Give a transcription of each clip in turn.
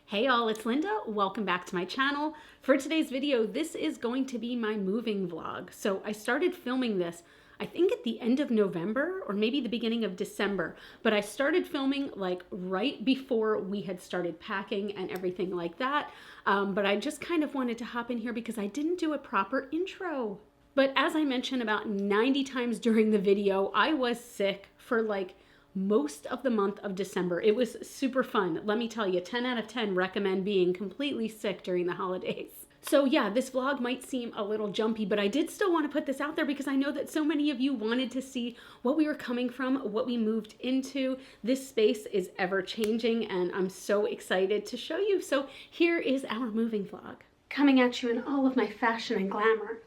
Hey all, it's Linda. Welcome back to my channel. For today's video, this is going to be my moving vlog. So I started filming this, I think at the end of November or maybe the beginning of December, but I started filming like right before we had started packing and everything like that. But I just kind of wanted to hop in here because I didn't do a proper intro. But as I mentioned about 90 times during the video, I was sick for like most of the month of December. It was super fun. Let me tell you, 10 out of 10 recommend being completely sick during the holidays. So yeah, this vlog might seem a little jumpy, but I did still want to put this out there because I know that so many of you wanted to see what we were coming from, what we moved into. This space is ever changing and I'm so excited to show you. So here is our moving vlog. Coming at you in all of my fashion and glamour.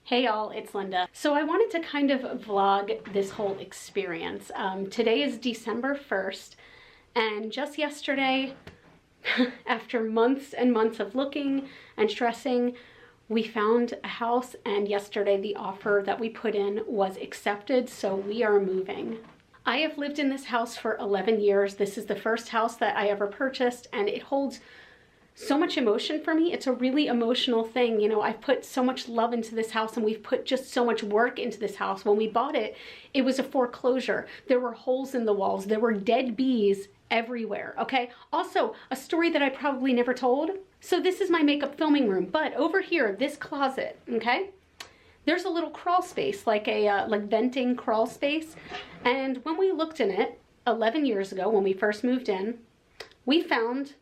Hey y'all, it's Linda. So I wanted to kind of vlog this whole experience. Today is December 1st, and just yesterday, after months and months of looking and stressing, we found a house, and yesterday the offer that we put in was accepted, so we are moving. I have lived in this house for 11 years. This is the first house that I ever purchased, and it holds so much emotion for me. It's a really emotional thing. You know, I've put so much love into this house and we've put just so much work into this house. When we bought it, it was a foreclosure. There were holes in the walls. There were dead bees everywhere, okay? Also, a story that I probably never told. So this is my makeup filming room, but over here, this closet, okay? There's a little crawl space, like a venting crawl space. And when we looked in it 11 years ago, when we first moved in, we found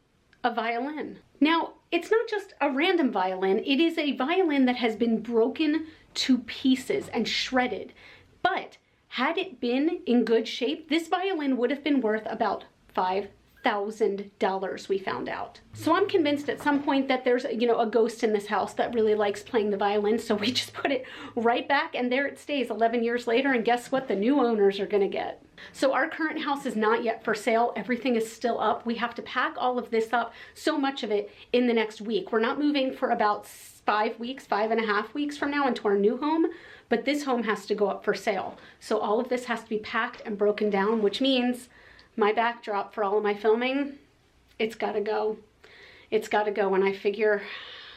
a violin. Now, it's not just a random violin, it is a violin that has been broken to pieces and shredded. But had it been in good shape, this violin would have been worth about $5,000, we found out. So I'm convinced at some point that there's, you know, a ghost in this house that really likes playing the violin, so we just put it right back and there it stays 11 years later, and guess what? The new owners are gonna get. So our current house is not yet for sale. Everything is still up. We have to pack all of this up, so much of it, in the next week. We're not moving for about 5 weeks, 5.5 weeks from now into our new home, but this home has to go up for sale. So all of this has to be packed and broken down, which means my backdrop for all of my filming, it's gotta go. It's gotta go, and I figure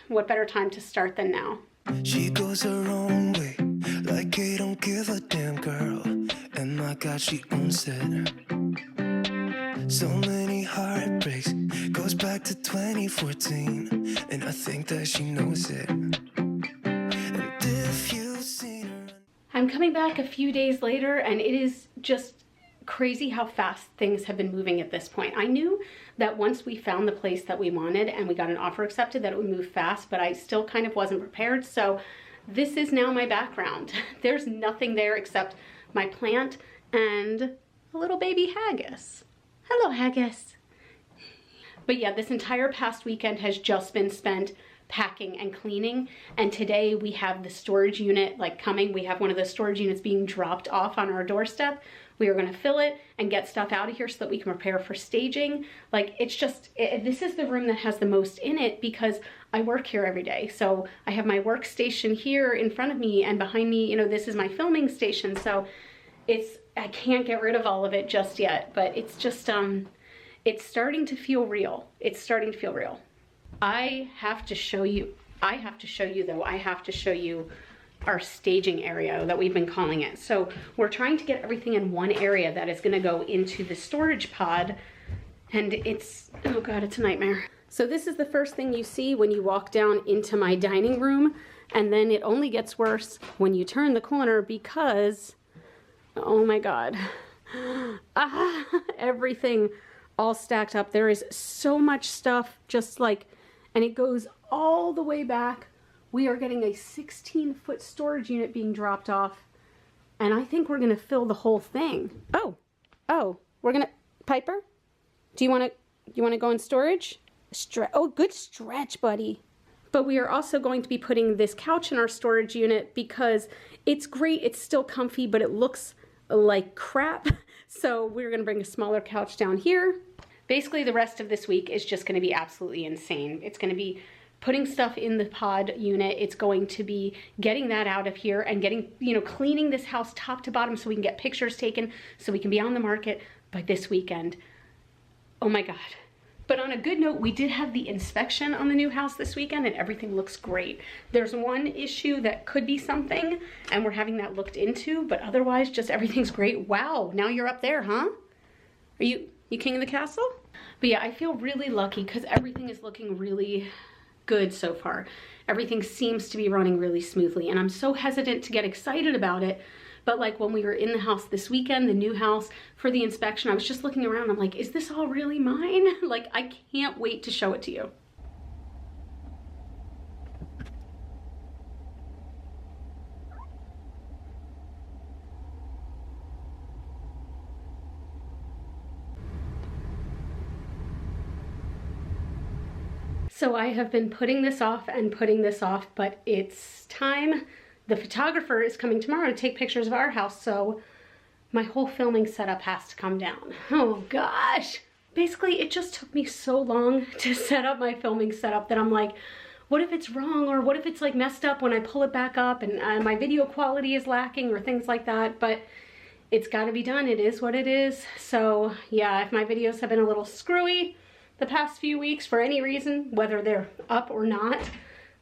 what better time to start than now. She goes her own way, like I don't give a damn girl. And my God, she owns it. So many heartbreaks, goes back to 2014, and I think that she knows it. And if you've seen her, I'm coming back a few days later, and it is just crazy how fast things have been moving at this point. I knew that once we found the place that we wanted and we got an offer accepted, that it would move fast, but I still kind of wasn't prepared. So this is now my background. There's nothing there except my plant and a little baby haggis. Hello, haggis. But yeah, this entire past weekend has just been spent packing and cleaning, and today we have the storage unit like coming. We have one of the storage units being dropped off on our doorstep. We are going to fill it and get stuff out of here so that we can prepare for staging. Like, it's just, this is the room that has the most in it because I work here every day. So I have my workstation here in front of me, and behind me, you know, this is my filming station. So I can't get rid of all of it just yet, but it's just, it's starting to feel real. It's starting to feel real. I have to show you our staging area that we've been calling it. So we're trying to get everything in one area that is gonna go into the storage pod, and it's, oh God, it's a nightmare. So this is the first thing you see when you walk down into my dining room, and then it only gets worse when you turn the corner because, oh my God, everything all stacked up. There is so much stuff, just like, and it goes all the way back. We are getting a 16-foot storage unit being dropped off, and I think we're gonna fill the whole thing. Oh, we're gonna, Piper, do you wanna go in storage? Oh, good stretch, buddy. But we are also going to be putting this couch in our storage unit because it's great, it's still comfy, but it looks like crap. So we're gonna bring a smaller couch down here. Basically, the rest of this week is just gonna be absolutely insane. It's gonna be putting stuff in the pod unit. It's going to be getting that out of here and getting, you know, cleaning this house top to bottom so we can get pictures taken, so we can be on the market by this weekend. Oh my God. But on a good note, we did have the inspection on the new house this weekend and everything looks great. There's one issue that could be something and we're having that looked into, but otherwise just everything's great. Wow, now you're up there, huh? Are you king of the castle? But yeah, I feel really lucky because everything is looking really good so far. Everything seems to be running really smoothly and I'm so hesitant to get excited about it. But like when we were in the house this weekend, the new house, for the inspection, I was just looking around. I'm like, is this all really mine? Like, I can't wait to show it to you. So I have been putting this off and putting this off, but it's time. The photographer is coming tomorrow to take pictures of our house, so my whole filming setup has to come down. Oh gosh. Basically, it just took me so long to set up my filming setup that I'm like, what if it's wrong, or what if it's like messed up when I pull it back up and my video quality is lacking or things like that, but it's gotta be done. It is what it is. So yeah, if my videos have been a little screwy the past few weeks for any reason, whether they're up or not,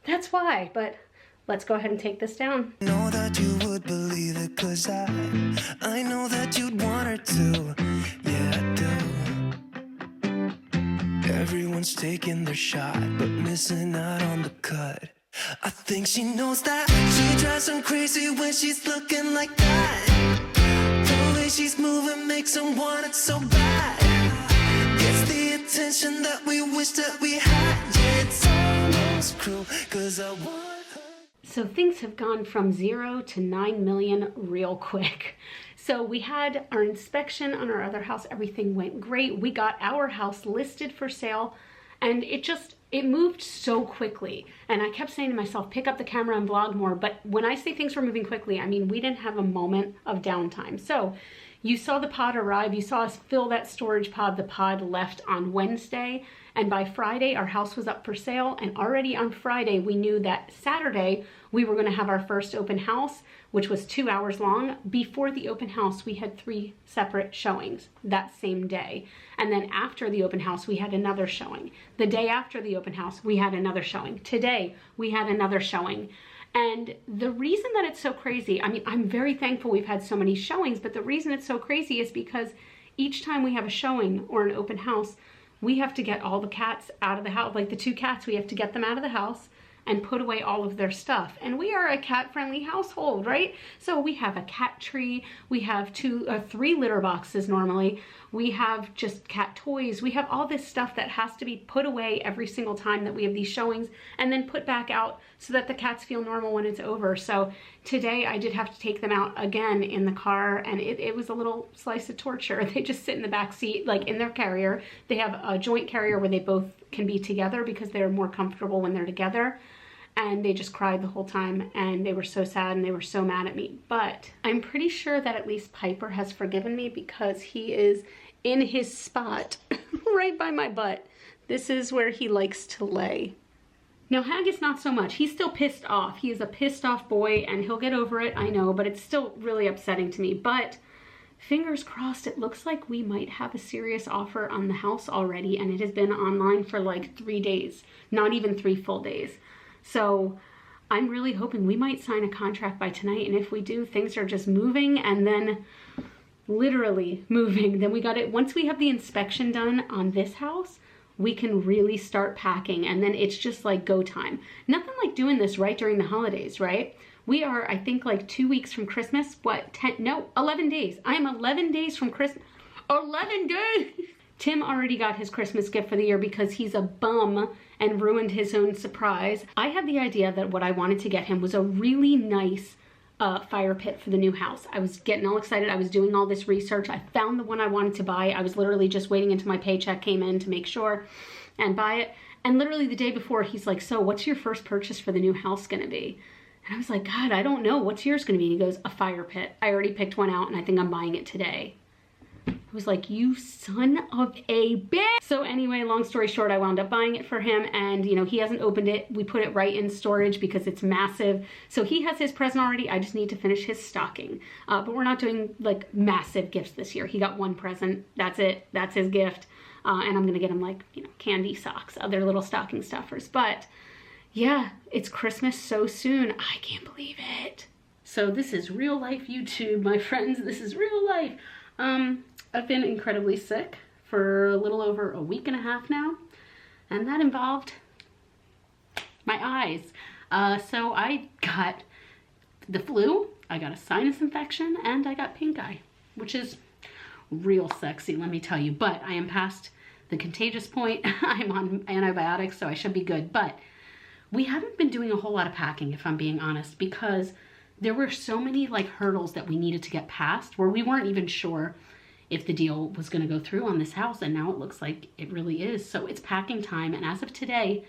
that's why, but let's go ahead and take this down. I know that you would believe it, 'cause I know that you'd want her to. Yeah, I do. Everyone's taking their shot, but missing out on the cut. I think she knows that. She drives them crazy when she's looking like that. The way she's moving makes them want it so bad. It's the attention that we wish that we had. Yeah, it's almost cruel, 'cause I want. So things have gone from 0 to 9 million real quick. So we had our inspection on our other house. Everything went great. We got our house listed for sale and it moved so quickly. And I kept saying to myself, pick up the camera and vlog more. But when I say things were moving quickly, I mean, we didn't have a moment of downtime. So you saw the pod arrive. You saw us fill that storage pod. The pod left on Wednesday. And by Friday, our house was up for sale. And already on Friday, we knew that Saturday, we were going to have our first open house, which was 2 hours long. Before the open house, we had 3 separate showings that same day. And then after the open house, we had another showing. The day after the open house, we had another showing. Today, we had another showing. And the reason that it's so crazy, I mean, I'm very thankful we've had so many showings, but the reason it's so crazy is because each time we have a showing or an open house, we have to get all the cats out of the house. Like the 2 cats, we have to get them out of the house and put away all of their stuff. And we are a cat-friendly household, right? So we have a cat tree, we have 2 or 3 litter boxes normally, we have just cat toys, we have all this stuff that has to be put away every single time that we have these showings and then put back out so that the cats feel normal when it's over. So today I did have to take them out again in the car, and it was a little slice of torture. They just sit in the back seat, like in their carrier. They have a joint carrier where they both can be together because they're more comfortable when they're together. And they just cried the whole time and they were so sad and they were so mad at me. But I'm pretty sure that at least Piper has forgiven me because he is in his spot right by my butt. This is where he likes to lay. Now Haggis, not so much. He's still pissed off. He is a pissed off boy and he'll get over it, I know, but it's still really upsetting to me. But fingers crossed, it looks like we might have a serious offer on the house already, and it has been online for like 3 days, not even 3 full days. So I'm really hoping we might sign a contract by tonight, and if we do, things are just moving and then literally moving. Then we got it. Once we have the inspection done on this house, we can really start packing, and then it's just like go time. Nothing like doing this right during the holidays, right? We are, I think, like 2 weeks from Christmas. What, 11 days. I am 11 days from Christmas. 11 days! Tim already got his Christmas gift for the year because he's a bum and ruined his own surprise. I had the idea that what I wanted to get him was a really nice fire pit for the new house. I was getting all excited. I was doing all this research. I found the one I wanted to buy. I was literally just waiting until my paycheck came in to make sure and buy it. And literally the day before, he's like, so what's your first purchase for the new house gonna be? And I was like, God, I don't know. What's yours gonna be? And he goes, a fire pit. I already picked one out and I think I'm buying it today. I was like, you son of a bitch. So anyway, long story short, I wound up buying it for him, and you know, he hasn't opened it. We put it right in storage because it's massive. So he has his present already. I just need to finish his stocking. But we're not doing like massive gifts this year. He got 1 present. That's it. That's his gift. And I'm gonna get them like, you know, candy socks, other little stocking stuffers. But yeah, it's Christmas so soon. I can't believe it. So this is real life YouTube, my friends. This is real life. I've been incredibly sick for a little over a week and a half now, and that involved my eyes. So I got the flu, I got a sinus infection, and I got pink eye, which is real sexy, let me tell you. But I am past the contagious point. I'm on antibiotics, so I should be good. But we haven't been doing a whole lot of packing, if I'm being honest, because there were so many like hurdles that we needed to get past where we weren't even sure if the deal was going to go through on this house, and now it looks like it really is. So it's packing time, and as of today,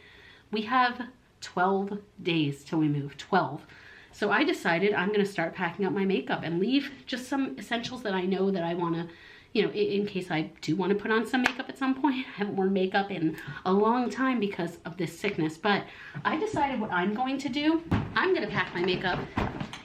we have 12 days till we move, 12. So I decided I'm going to start packing up my makeup and leave just some essentials that I know that I want to, you know, in case I do want to put on some makeup at some point. I haven't worn makeup in a long time because of this sickness, but I decided what I'm going to do. I'm going to pack my makeup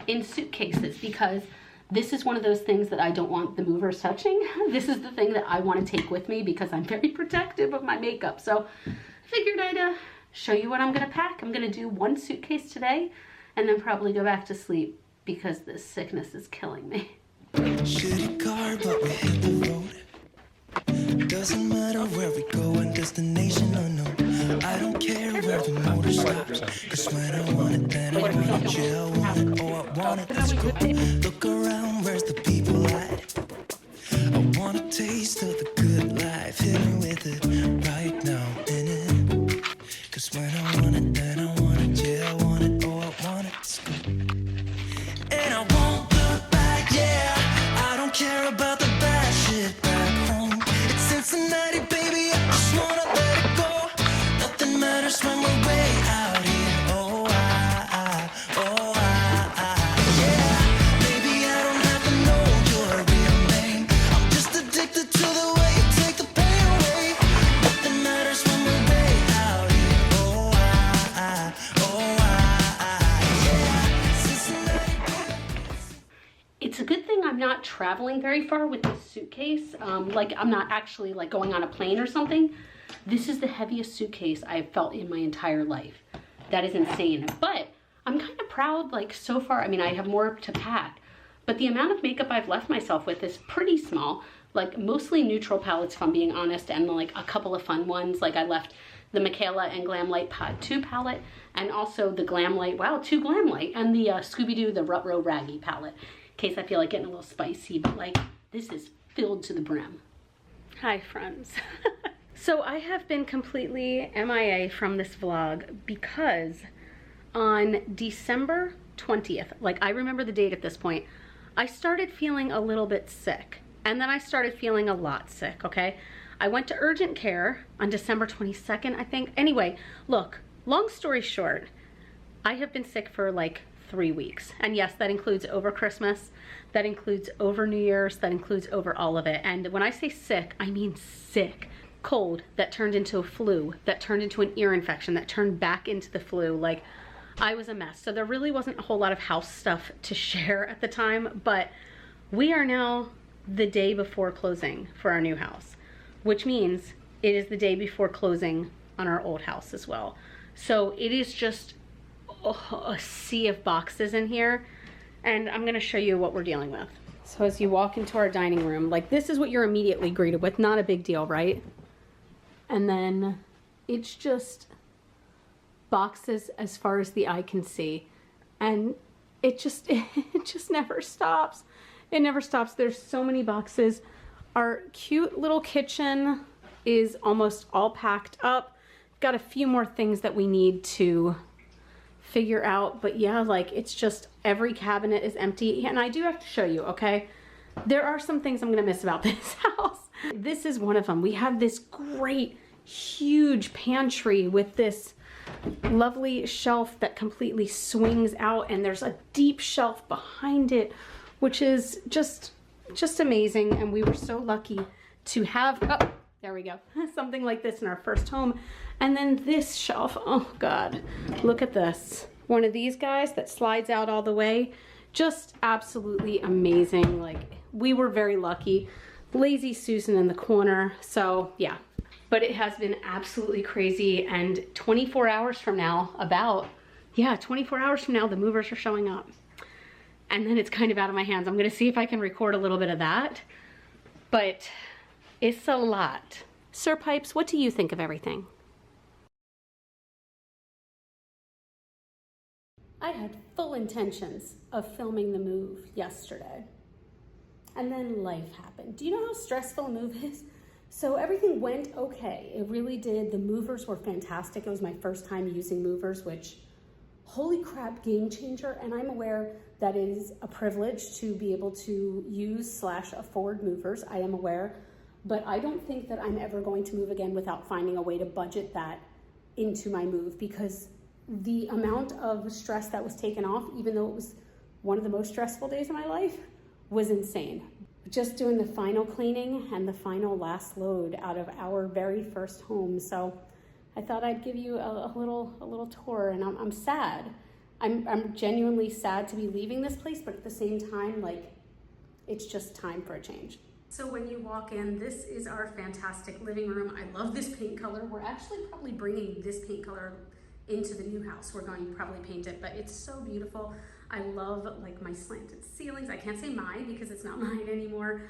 in suitcases because this is one of those things that I don't want the movers touching. This is the thing that I want to take with me because I'm very protective of my makeup. So I figured I'd show you what I'm going to pack. I'm going to do one suitcase today and then probably go back to sleep because this sickness is killing me. Shitty car, but we hit the road. Doesn't matter where we go, and destination unknown. I don't care where the motor stops, 'cause when I want it, then I want it. Yeah, I want it, oh I want it, let's go. Look around, where's the people at? I want a taste of the good life, hit me with it right now, in it. 'Cause when I want it, then I want it. Yeah, I want it, oh I want it, let's go. And I won't look back, yeah. I don't care about the bad shit back home. It's Cincinnati, baby, I just wanna let it go. Nothing matters when we're way out here. Oh, yeah. Baby, I don't have to know your real name. I'm just addicted to the way you take the pain away. Nothing matters when we're way out here. Yeah. Cincinnati, baby. It's a good thing I'm not traveling very far with this suitcase. Like I'm not actually like going on a plane or something. This is the heaviest suitcase I've felt in my entire life. That is insane. But I'm kind of proud, like so far. I mean, I have more to pack, but the amount of makeup I've left myself with is pretty small. Like mostly neutral palettes, if I'm being honest, and like a couple of fun ones. Like I left the Michaela and Glam Light Pod 2 palette, and also the Glam Light, wow, 2 Glam Light, and the Scooby-Doo, the Rut-Row Raggy palette. In case I feel like getting a little spicy, but like this is filled to the brim. Hi friends. So I have been completely MIA from this vlog because on December 20th, like I remember the date at this point, I started feeling a little bit sick, and then I started feeling a lot sick, okay? I went to urgent care on December 22nd, I think. Anyway, look, long story short, I have been sick for like 3 weeks. And yes, that includes over Christmas, that includes over New Year's, that includes over all of it. And when I say sick, I mean sick. Cold that turned into a flu, that turned into an ear infection, that turned back into the flu. Like, I was a mess. So there really wasn't a whole lot of house stuff to share at the time, but we are now the day before closing for our new house, which means it is the day before closing on our old house as well. So it is just a sea of boxes in here, and I'm gonna show you what we're dealing with. So as you walk into our dining room, like this is what you're immediately greeted with. Not a big deal, right? And then it's just boxes as far as the eye can see, and it just never stops. It never stops. There's so many boxes. Our cute little kitchen is almost all packed up. Got a few more things that we need to figure out, but yeah, like it's just every cabinet is empty. And I do have to show you, okay? There are some things I'm gonna miss about this house. This is one of them. We have this great huge pantry with this lovely shelf that completely swings out, and there's a deep shelf behind it, which is just amazing. And we were so lucky to have, oh, there we go, something like this in our first home. And then this shelf, oh God, look at this. One of these guys that slides out all the way. Just absolutely amazing. Like, we were very lucky. Lazy Susan in the corner. So yeah, but it has been absolutely crazy. And 24 hours from now, 24 hours from now, the movers are showing up. And then it's kind of out of my hands. I'm gonna see if I can record a little bit of that, but it's a lot. Sir Pipes, what do you think of everything? I had full intentions of filming the move yesterday, and then life happened. Do you know how stressful a move is? So everything went okay. It really did. The movers were fantastic. It was my first time using movers, which, holy crap, game changer. And I'm aware that it is a privilege to be able to use / afford movers. I am aware, but I don't think that I'm ever going to move again without finding a way to budget that into my move, because the amount of stress that was taken off, even though it was one of the most stressful days of my life, was insane. Just doing the final cleaning and the final last load out of our very first home. So I thought I'd give you a little tour, and I'm sad. I'm genuinely sad to be leaving this place, but at the same time, like, it's just time for a change. So when you walk in, this is our fantastic living room. I love this paint color. We're actually probably bringing this paint color into the new house. We're going to probably paint it, but it's so beautiful. I love like my slanted ceilings. I can't say mine because it's not mine anymore.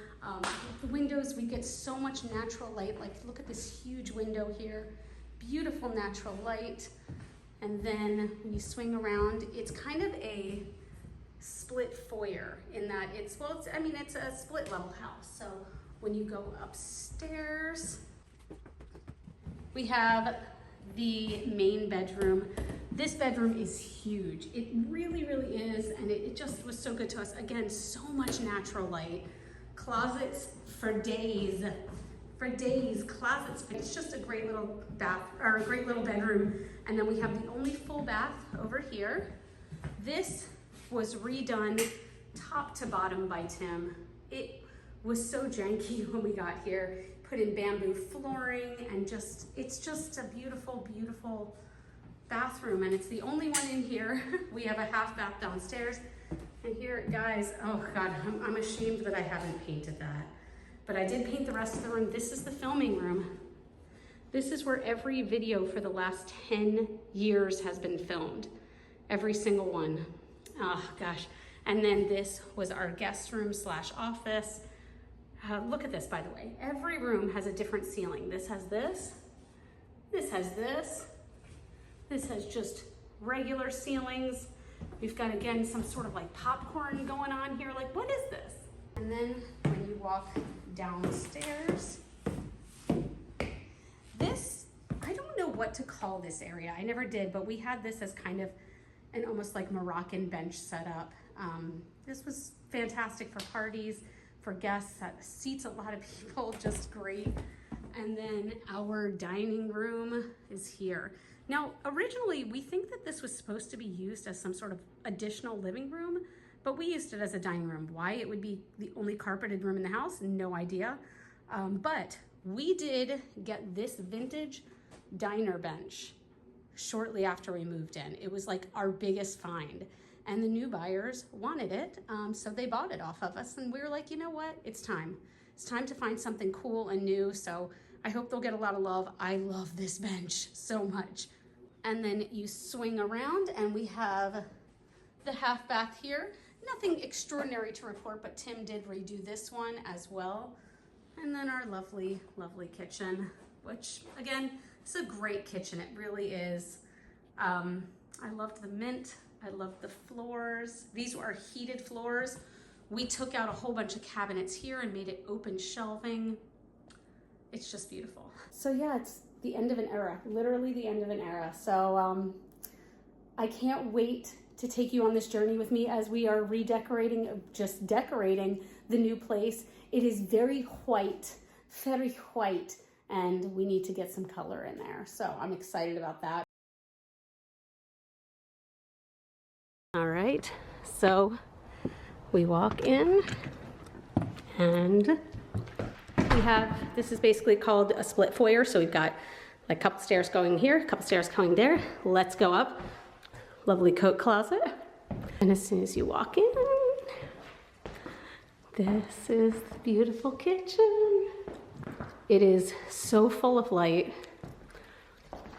The windows, we get so much natural light. Like, look at this huge window here. Beautiful natural light. And then when you swing around, it's kind of a split foyer in that it's a split level house. So when you go upstairs, we have the main bedroom. This bedroom is huge. It really, really is. And it just was so good to us. Again, so much natural light. Closets for days, closets. It's just a great little bath, or a great little bedroom. And then we have the only full bath over here. This was redone top to bottom by Tim. It was so janky when we got here. Put in bamboo flooring, and it's just a beautiful, beautiful bathroom. And it's the only one in here. We have a half bath downstairs. And here, guys, oh God, I'm ashamed that I haven't painted that. But I did paint the rest of the room. This is the filming room. This is where every video for the last 10 years has been filmed. Every single one. Oh gosh. And then this was our guest room / office. Look at this, by the way. Every room has a different ceiling. This has this. This has this. This has just regular ceilings. We've got, again, some sort of like popcorn going on here. Like, what is this? And then when you walk downstairs, this, I don't know what to call this area. I never did, but we had this as kind of an almost like Moroccan bench setup. This was fantastic for parties, for guests. That seats a lot of people, just great. And then our dining room is here. Now, originally, we think that this was supposed to be used as some sort of additional living room, but we used it as a dining room. Why it would be the only carpeted room in the house, no idea. But we did get this vintage diner bench shortly after we moved in. It was like our biggest find. And the new buyers wanted it, so they bought it off of us. And we were like, you know what? It's time. It's time to find something cool and new. So I hope they'll get a lot of love. I love this bench so much. And then you swing around and we have the half bath here. Nothing extraordinary to report, but Tim did redo this one as well. And then our lovely, lovely kitchen, which again, it's a great kitchen. It really is. I loved the mint. I loved the floors. These were heated floors. We took out a whole bunch of cabinets here and made it open shelving. It's just beautiful. So yeah, it's the end of an era, literally the end of an era. So I can't wait to take you on this journey with me as we are redecorating, just decorating the new place. It is very white, and we need to get some color in there. So I'm excited about that. All right, so we walk in and we have, this is basically called a split foyer. So we've got a couple stairs going here, a couple stairs going there. Let's go up. Lovely coat closet. And as soon as you walk in, this is the beautiful kitchen. It is so full of light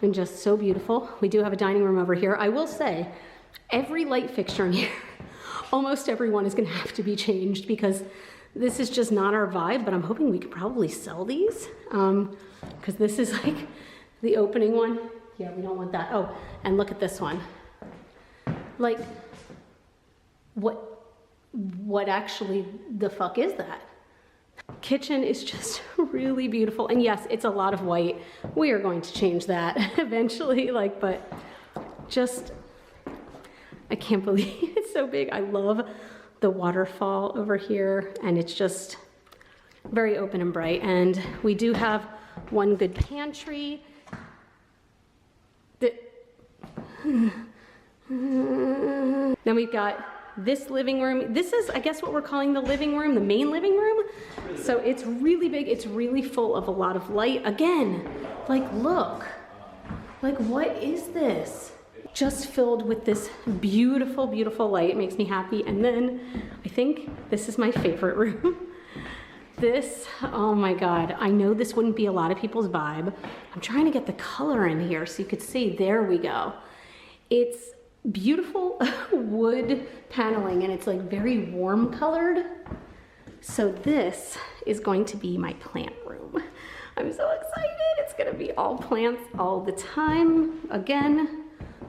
and just so beautiful. We do have a dining room over here. I will say, every light fixture in here, almost everyone is gonna have to be changed because this is just not our vibe, but I'm hoping we could probably sell these because this is like the opening one. Yeah, we don't want that. Oh, and look at this one. Like, what actually the fuck is that? Kitchen is just really beautiful. And yes, it's a lot of white. We are going to change that eventually, like, but just, I can't believe it's so big. I love the waterfall over here, and it's just very open and bright. And we do have one good pantry. Then we've got this living room. This is, I guess, what we're calling the living room, the main living room. So it's really big. It's really full of a lot of light. Again, like, look, like, what is this? Just filled with this beautiful, beautiful light. It makes me happy. And then I think this is my favorite room. This, oh my God, I know this wouldn't be a lot of people's vibe. I'm trying to get the color in here so you could see. There we go. It's beautiful wood paneling, and it's like very warm colored. So this is going to be my plant room. I'm so excited. It's gonna be all plants all the time. Again,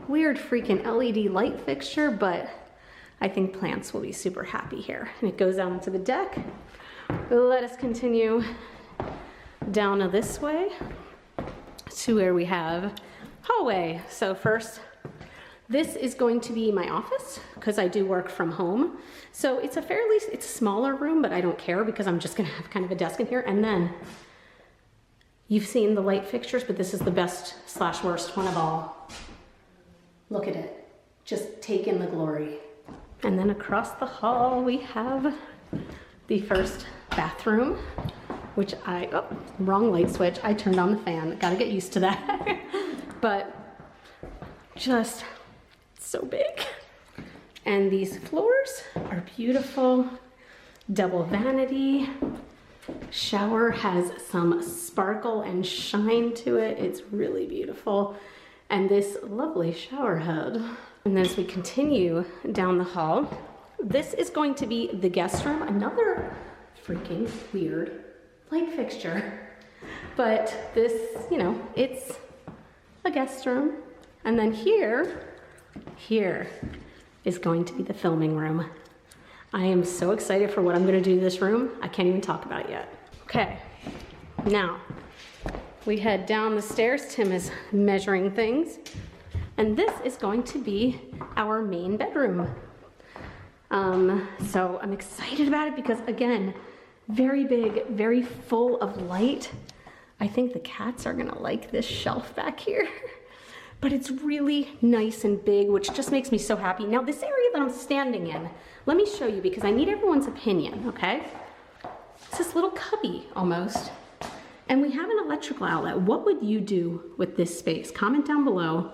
weird freaking LED light fixture, but I think plants will be super happy here. And it goes out onto the deck. Let us continue down this way to where we have hallway. So first, this is going to be my office because I do work from home. So it's a smaller room, but I don't care because I'm just gonna have kind of a desk in here. And then you've seen the light fixtures, but this is the best / worst one of all. Look at it, just take in the glory. And then across the hall, we have the first bathroom, which wrong light switch. I turned on the fan, gotta get used to that. But just so big. And these floors are beautiful. Double vanity. Shower has some sparkle and shine to it. It's really beautiful. And this lovely shower head. And then as we continue down the hall, this is going to be the guest room. Another freaking weird light fixture. But this, you know, it's a guest room. And then here is going to be the filming room. I am so excited for what I'm gonna do to this room. I can't even talk about it yet. Okay, now we head down the stairs. Tim is measuring things. And this is going to be our main bedroom. So I'm excited about it because, again, very big, very full of light. I think the cats are gonna like this shelf back here. But it's really nice and big, which just makes me so happy. Now, this area that I'm standing in, let me show you because I need everyone's opinion, okay? It's this little cubby almost. And we have an electrical outlet. What would you do with this space? Comment down below.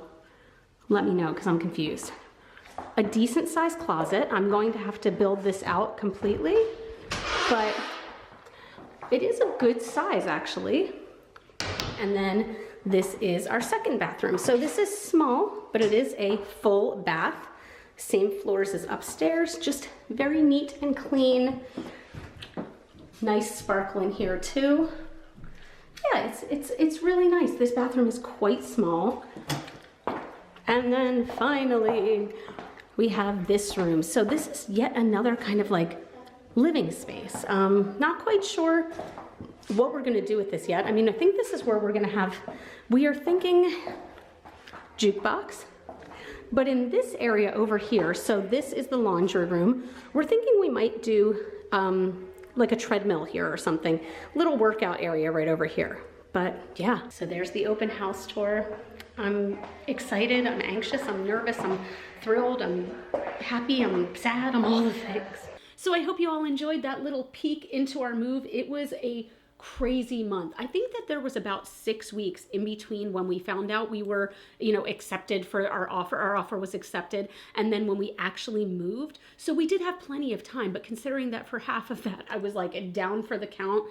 Let me know because I'm confused. A decent sized closet. I'm going to have to build this out completely, but it is a good size actually. And then this is our second bathroom. So this is small, but it is a full bath. Same floors as upstairs, just very neat and clean. Nice sparkle in here too. Yeah, it's really nice. This bathroom is quite small. And then finally, we have this room. So this is yet another kind of like living space. Not quite sure what we're gonna do with this yet. I mean, I think this is where we're gonna have, we are thinking jukebox, but in this area over here, so this is the laundry room, we're thinking we might do like a treadmill here or something, little workout area right over here. But yeah, so there's the open house tour. I'm excited, I'm anxious, I'm nervous, I'm thrilled, I'm happy, I'm sad, I'm all the things. So I hope you all enjoyed that little peek into our move. It was a crazy month. I think that there was about 6 weeks in between when we found out we were, you know, accepted for our offer was accepted, and then when we actually moved. So we did have plenty of time, but considering that for half of that I was like down for the count,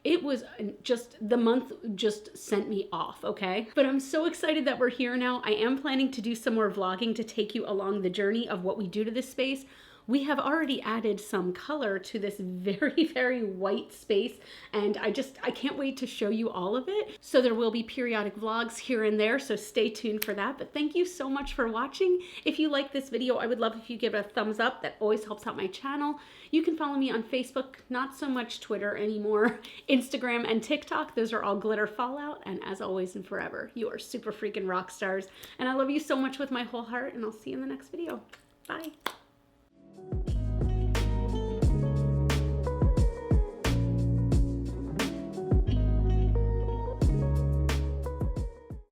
it was just, the month just sent me off, okay? But I'm so excited that we're here now. I am planning to do some more vlogging to take you along the journey of what we do to this space. We have already added some color to this very, very white space, and I can't wait to show you all of it. So there will be periodic vlogs here and there, so stay tuned for that. But thank you so much for watching. If you like this video, I would love if you give it a thumbs up. That always helps out my channel. You can follow me on Facebook, not so much Twitter anymore, Instagram and TikTok. Those are all GlitterFallout. And as always and forever, you are super freaking rock stars. And I love you so much with my whole heart, and I'll see you in the next video. Bye.